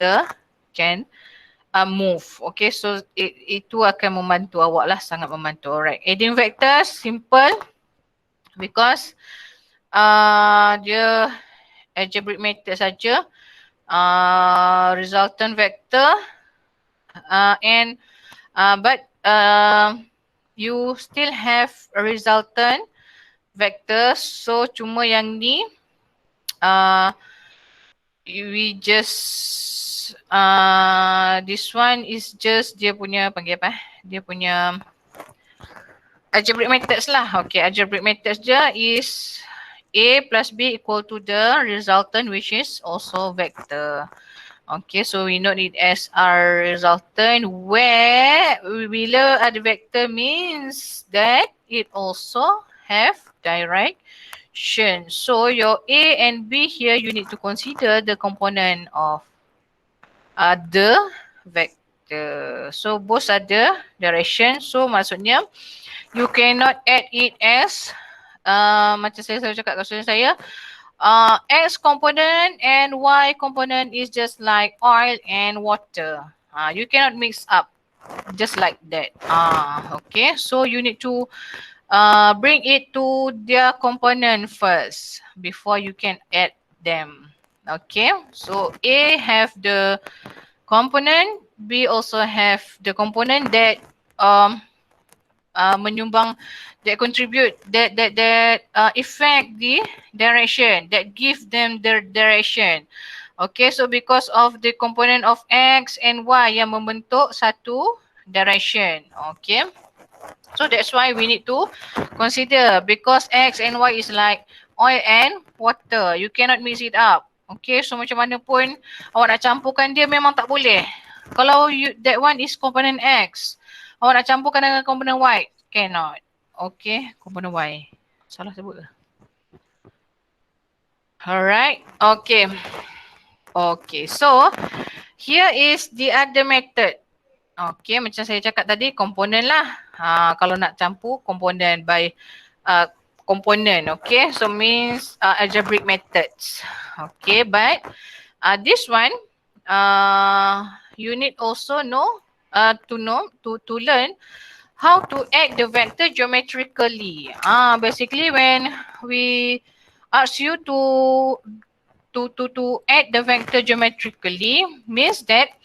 vector can move. Okay, so itu akan membantu awak lah, sangat membantu. Alright, adding vector simple because dia algebraic method saja. Resultant vector and but you still have a resultant vector, so cuma yang ni we just this one is just dia punya panggil apa? Dia punya algebraic methods lah. Okay, algebraic methods je is A plus B equal to the resultant which is also vector. Okay, so we note it as our resultant where bila ada vector means that it also have direction. So your A and B here you need to consider the component of the vector. So both ada direction. So maksudnya you cannot add it as macam saya selalu cakap kat student saya, X component and Y component is just like oil and water. You cannot mix up just like that. Okay, so you need to bring it to their component first before you can add them. Okay, so A have the component, B also have the component that menyumbang, that contribute, that affect the direction, that give them the direction. Okay, so because of the component of X and Y yang membentuk satu direction. Okay, so that's why we need to consider, because X and Y is like oil and water, you cannot mix it up. Okay, so macam mana pun awak nak campurkan dia memang tak boleh. Kalau that one is component X, awak nak campurkan dengan komponen Y, cannot. Okay, komponen Y. Salah sebut ke? Alright, okay. Okay, so here is the other method. Okay, macam saya cakap tadi, komponen lah. Kalau nak campur, komponen by component. Okay, so means algebraic methods. Okay, but this one, you need also to learn how to add the vector geometrically. Basically when we ask you to add the vector geometrically means that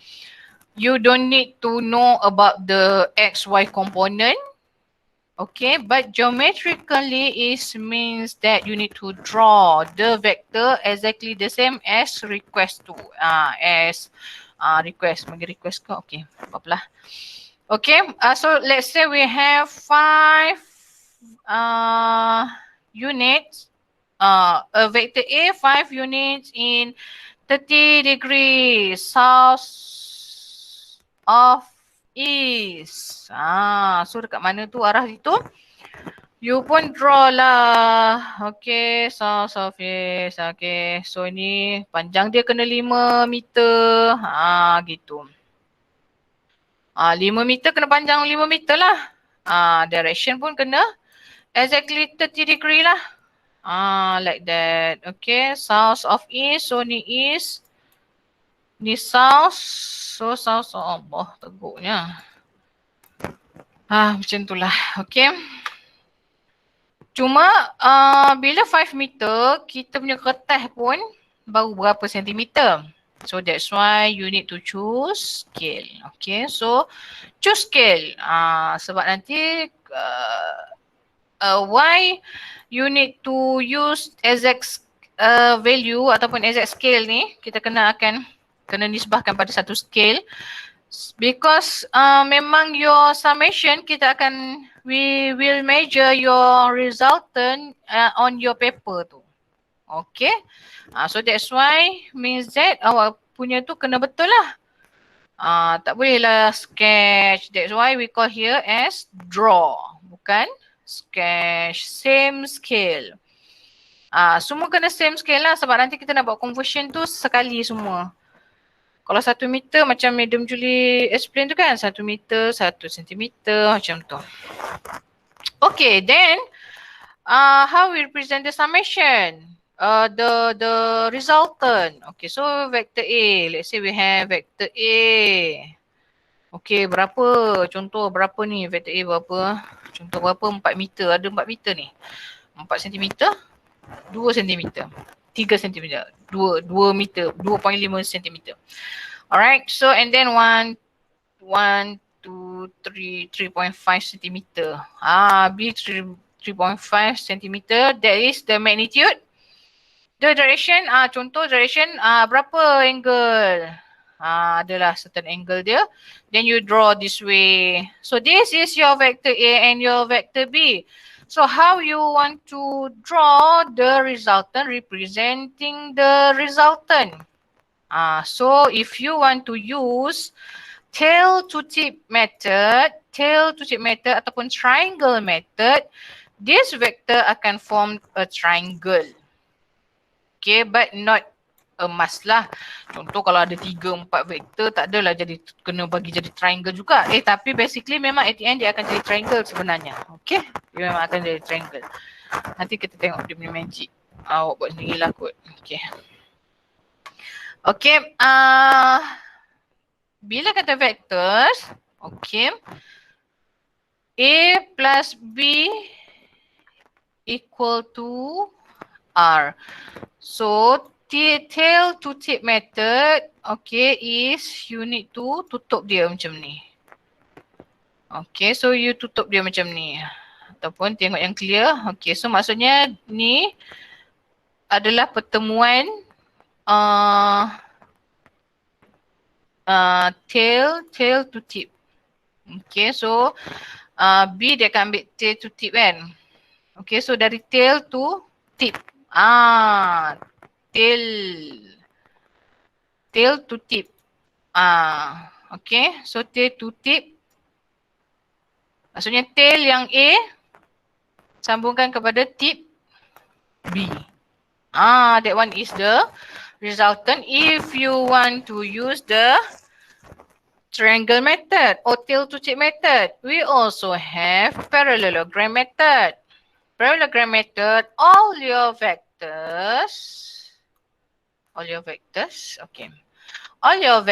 you don't need to know about the XY component. Okay, but geometrically is means that you need to draw the vector exactly the same as request to. Request, bagi request ke? Okay, apa-apalah. Okay, so let's say we have 5 units. A vector A, 5 units in 30 degrees south of east. So dekat mana tu arah itu? You pun draw lah. Okay, south of east. Okay, so ni panjang dia kena 5 meter. Gitu. 5 meter kena panjang 5 meter lah. Direction pun kena exactly 30 degree lah. Like that. Okay, south of east. So ni east. Ni south. So south. Oh Allah, teguknya. Macam tu lah. Okay. Cuma bila 5 meter, kita punya kertas pun baru berapa sentimeter. So that's why you need to choose scale. Okay, so choose scale. Sebab nanti why you need to use exact value ataupun exact scale ni, kita akan nisbahkan pada satu scale. Because memang your summation we will measure your resultant on your paper tu. Okay. So that's why means that awak punya tu kena betul lah. Tak boleh lah sketch. That's why we call here as draw. Bukan sketch. Same scale. Semua kena same scale lah sebab nanti kita nak buat conversion tu sekali semua. Kalau 1 meter macam Madam Julie explain tu kan, 1 meter, 1 sentimeter macam tu. Okay, then how we represent the summation? the resultant. Okay, so vector A. Let's say we have vector A. Okay, berapa? Contoh berapa ni? Vector A berapa? Contoh berapa? 4 meter. Ada 4 meter ni. 4 cm, 2 cm, 3 cm, 2 meter, 2.5 cm. Alright, so and then 1, 2, 3, 3.5 cm. B 3.5 cm. That is the magnitude. The direction, contoh direction, berapa angle? Adalah certain angle dia. Then you draw this way. So this is your vector A and your vector B. So how you want to draw the resultant representing the resultant? So if you want to use tail to tip method ataupun triangle method, this vector akan form a triangle. Okay, but not a must lah. Contoh kalau ada 3-4 vektor, tak adalah jadi kena bagi jadi triangle juga. Tapi basically memang at the end dia akan jadi triangle sebenarnya. Okay, dia memang akan jadi triangle. Nanti kita tengok dia punya magic. Awak buat sendirilah kot. Okay. Okay, bila kata vectors, okay, A plus B equal to R. So tail to tip method, okay, is you need to tutup dia macam ni. Okay, so you tutup dia macam ni. Ataupun tengok yang clear. Okay, so maksudnya ni adalah pertemuan tail to tip. Okay, so B dia akan ambil tail to tip kan. Okay, so dari tail to tip. Tail to tip. Okay, so tail to tip. Maksudnya tail yang A sambungkan kepada tip B. That one is the resultant if you want to use the triangle method or tail to tip method. We also have parallelogram method. Parallelogram method, all your vectors, okay. All your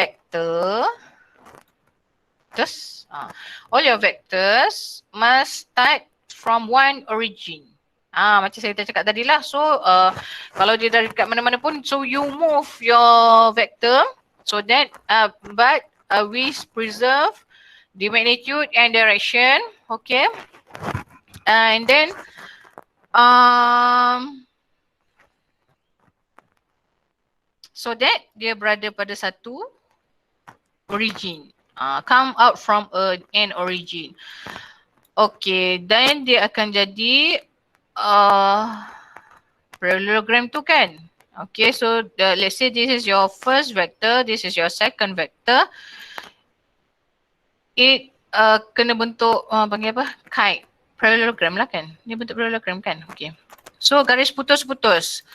vectors must start from one origin. Macam saya cakap tadi lah. So, kalau dia dari dekat mana-mana pun, so you move your vector so that, but we preserve the magnitude and direction, okay. And then, so that dia berada pada satu origin. Come out from an origin. Okay, then dia akan jadi parallelogram tu kan. Okay, so let's say this is your first vector, this is your second vector. It kena bentuk panggil apa? Kite. Parallelogram lah kan. Dia bentuk parallelogram kan. Okay. So garis putus-putus.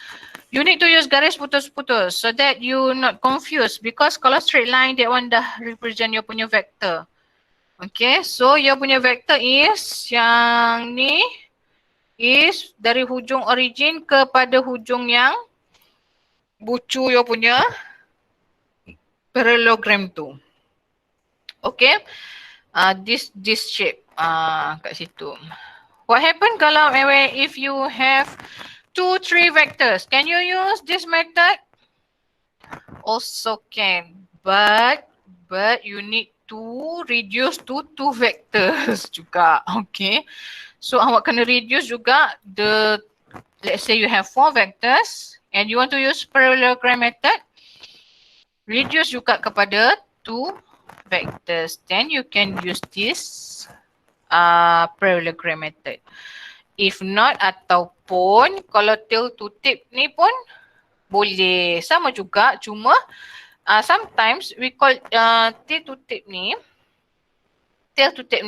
You need to use garis putus-putus so that you not confused because kalau straight line that one dah represent your punya vector. Okay, so your punya vector is yang ni is dari hujung origin kepada hujung yang bucu your punya parallelogram tu. Okay, this shape kat situ. What happen kalau if you have 2, 3 vectors? Can you use this method? Also can, but you need to reduce to 2 vectors juga. Okay, so awak kena reduce juga let's say you have 4 vectors and you want to use parallelogram method, reduce juga kepada 2 vectors, then you can use this parallelogram method. If not, ataupun kalau tail to tip ni pun boleh sama juga, cuma sometimes we call tail to tip ni tail to tip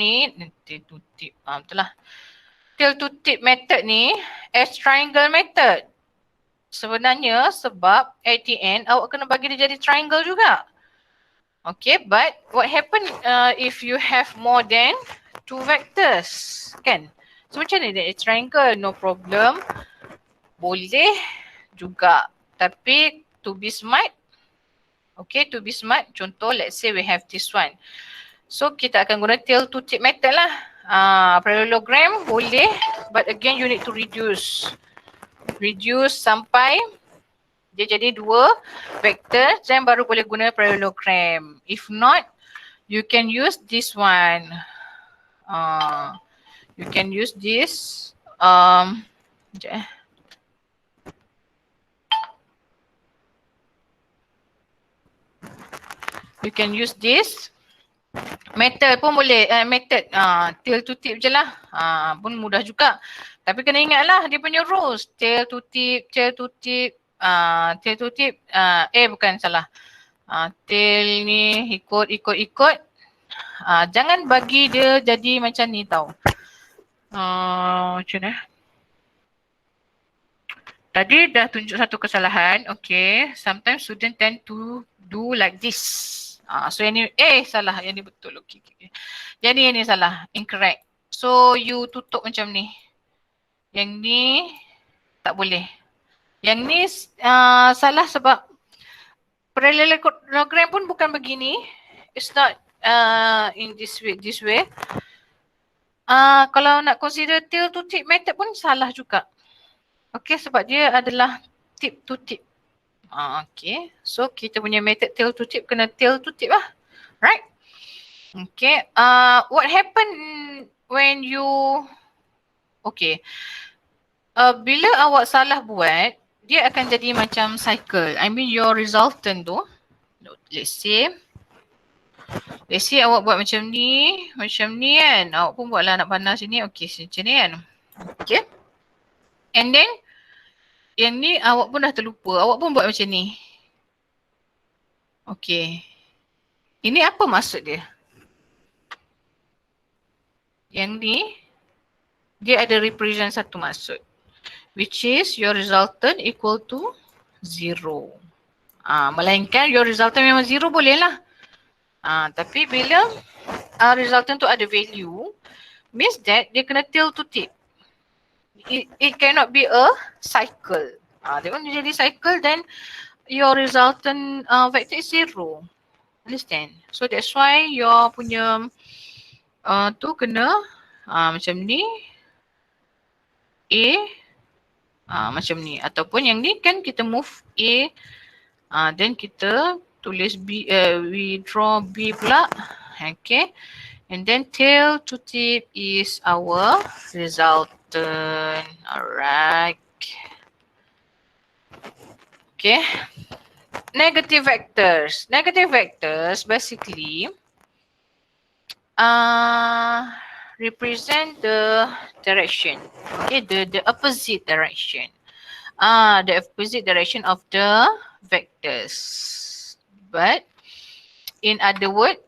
method ni as triangle method. Sebenarnya sebab at the end awak kena bagi dia jadi triangle juga. Okay, but what happen if you have more than 2 vectors kan? So macam ni dia triangle, no problem. Boleh juga. Tapi to be smart, okay, to be smart, contoh let's say we have this one. So kita akan guna tail to tip method lah. Parallelogram boleh, but again you need to reduce. Reduce sampai dia jadi 2 vector, then baru boleh guna parallelogram. If not, you can use this one. You can use this. Sekejap eh. You can use this. Method pun boleh, method tail to tip je lah. Pun mudah juga. Tapi kena ingatlah dia punya rules. Tail to tip, tail to tip, tail to tip, bukan salah. Tail ni ikut. Jangan bagi dia jadi macam ni tau. Macam mana? Tadi dah tunjuk satu kesalahan. Okay. Sometimes student tend to do like this. So yang ni, salah. Yang ni betul. Okay. Yang ni salah. Incorrect. So you tutup macam ni. Yang ni tak boleh. Yang ni salah sebab parallelogram pun bukan begini. It's not in this way. Kalau nak consider tail to tip method pun salah juga. Okay, sebab dia adalah tip to tip. Okay, so kita punya method tail to tip kena tail to tip lah. Right? Okay, what happen when you, okay, bila awak salah buat, dia akan jadi macam cycle. I mean your resultant tu, let's say awak buat macam ni kan. Awak pun buatlah anak panah sini. Okay, macam ni kan. Okay. And then, yang ni awak pun dah terlupa. Awak pun buat macam ni. Okay. Ini apa maksud dia? Yang ni, dia ada represent satu maksud. Which is your resultant equal to 0. Melainkan your resultant memang 0 boleh lah. Tapi bila resultant tu ada value, means that dia kena tail to tip. It cannot be a cycle. Dia kan jadi cycle, then your resultant vector is 0. Understand? So that's why your punya tu kena macam ni. Macam ni. Ataupun yang ni kan kita move A. Then kita tulis B, we draw B pula. Okay. And then tail to tip is our resultant. Alright. Okay. Negative vectors. Negative vectors basically represent the direction. Okay, the opposite direction. The opposite direction of the vectors. But in other words,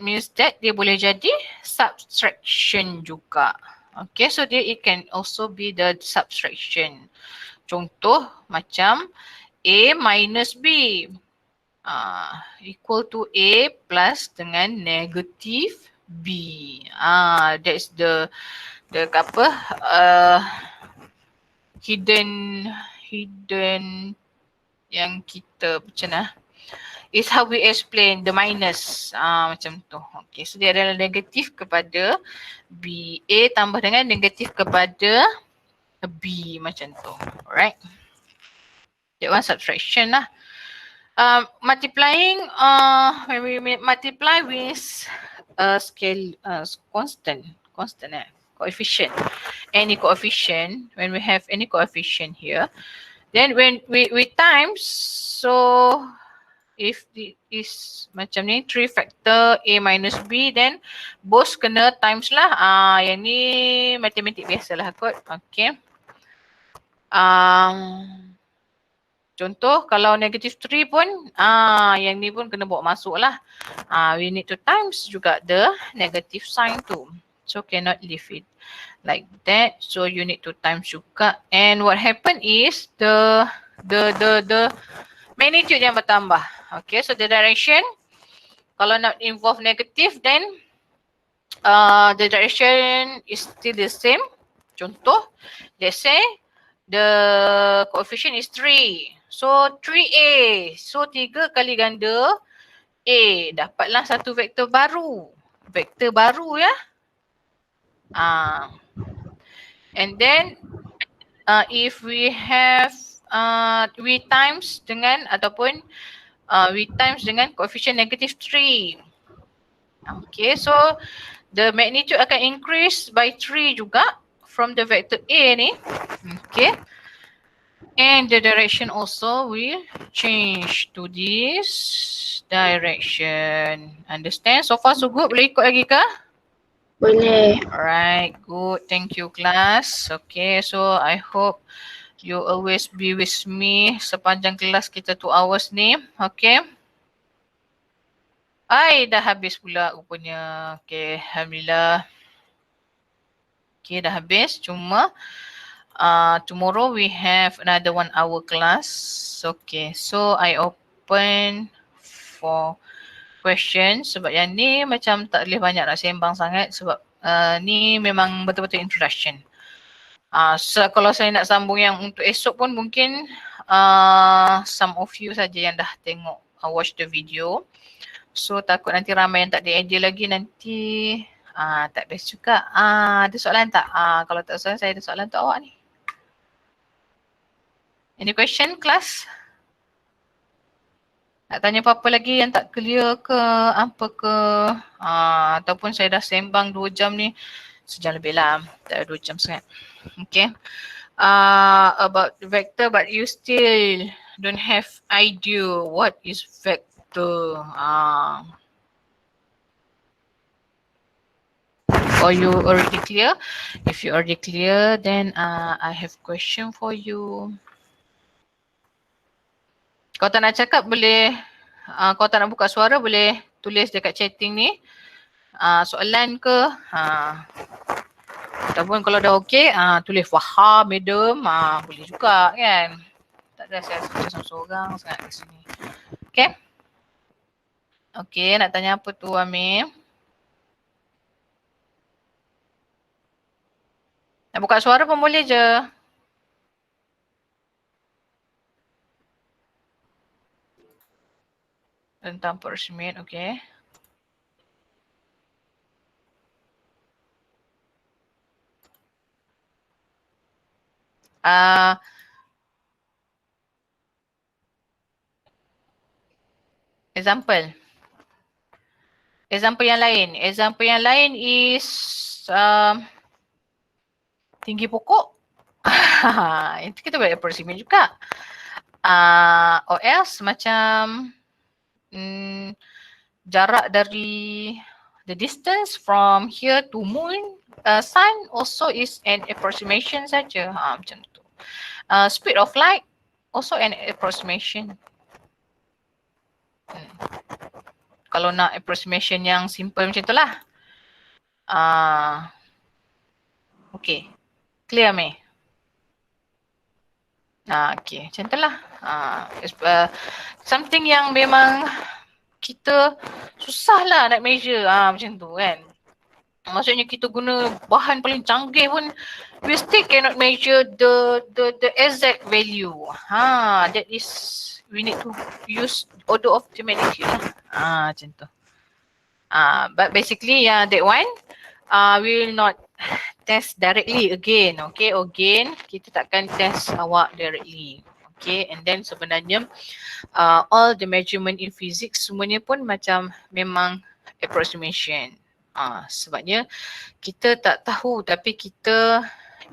means that dia boleh jadi subtraction juga. Okay, so it can also be the subtraction. Contoh macam A minus B equal to A plus dengan negative B. That's the apa hidden yang kita macam mana? Is how we explain the minus. Macam tu. Okay, so dia adalah negatif kepada B. A tambah dengan negatif kepada B macam tu. Alright. That one subtraction lah. Multiplying, when we multiply with scale constant, coefficient. Any coefficient, when we have any coefficient here, then when we times, so if it is macam ni 3 factor A minus B, then both kena times lah. Yang ni matematik biasalah kot. Okay. Contoh kalau negative 3 pun yang ni pun kena bawa masuk lah. We need to times juga the negative sign tu. So cannot leave it like that. So you need to times juga. And what happen is the magnitude yang bertambah. Okay, so the direction, kalau not involve negative, then the direction is still the same. Contoh, let's say the coefficient is 3. So 3A. So 3 kali ganda A. Dapatlah satu vektor baru. Vektor baru ya. And then if we have V times dengan ataupun V times dengan coefficient negative 3. Okay, so the magnitude akan increase by 3 juga from the vector A ni. Okay. And the direction also will change to this direction. Understand? So far so good. Boleh ikut lagi kah? Boleh. Alright, good. Thank you class. Okay, so I hope you always be with me sepanjang kelas kita 2 hours ni. Okay. Dah habis pula rupanya. Okay, Alhamdulillah. Okay, dah habis. Cuma tomorrow we have another 1 hour class. Okay, so I open for questions sebab yang ni macam tak boleh banyak nak sembang sangat sebab ni memang betul-betul introduction. So kalau saya nak sambung yang untuk esok pun mungkin some of you saja yang dah tengok watch the video. So takut nanti ramai yang tak ada idea lagi nanti tak best juga. Ada soalan tak? Kalau tak soalan, saya ada soalan untuk awak ni. Any question class? Nak tanya apa-apa lagi yang tak clear ke apa ke? Ataupun saya dah sembang 2 jam ni. Sejam lebih lah. Tak ada 2 jam sangat. Okay. About vector but you still don't have idea what is vector. Or you already clear? If you already clear, then I have question for you. Kalau tak nak cakap boleh, kalau tak nak buka suara boleh tulis dekat chatting ni. Soalan ke? Ataupun kalau dah okey, tulis faham, madam, boleh juga kan. Tak ada saya rasa seorang sangat kat sini. Okay? Okay, nak tanya apa tu Amir? Nak buka suara pun boleh je. Tentang peresmian, okay. Example. Example yang lain. Example yang lain is tinggi pokok. Itu kita boleh approximate juga. Or else macam jarak dari the distance from here to moon, sun also is an approximation saja. Macam tu. Speed of light also an approximation. Kalau nak approximation yang simple macam tu lah. Okay. Clear May? Okay, macam tu lah. Something yang memang kita susah lah nak measure macam tu kan. Maksudnya kita guna bahan paling canggih pun we still cannot measure the exact value. That is we need to use order of the magnitude lah. Macam tu. But basically that one we will not test directly again. Okay, again kita takkan test awak directly. Okay, and then sebenarnya all the measurement in physics semuanya pun macam memang approximation. Sebabnya kita tak tahu tapi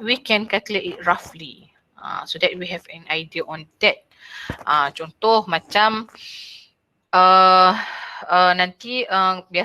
we can calculate it roughly. So that we have an idea on that. Contoh macam nanti biasa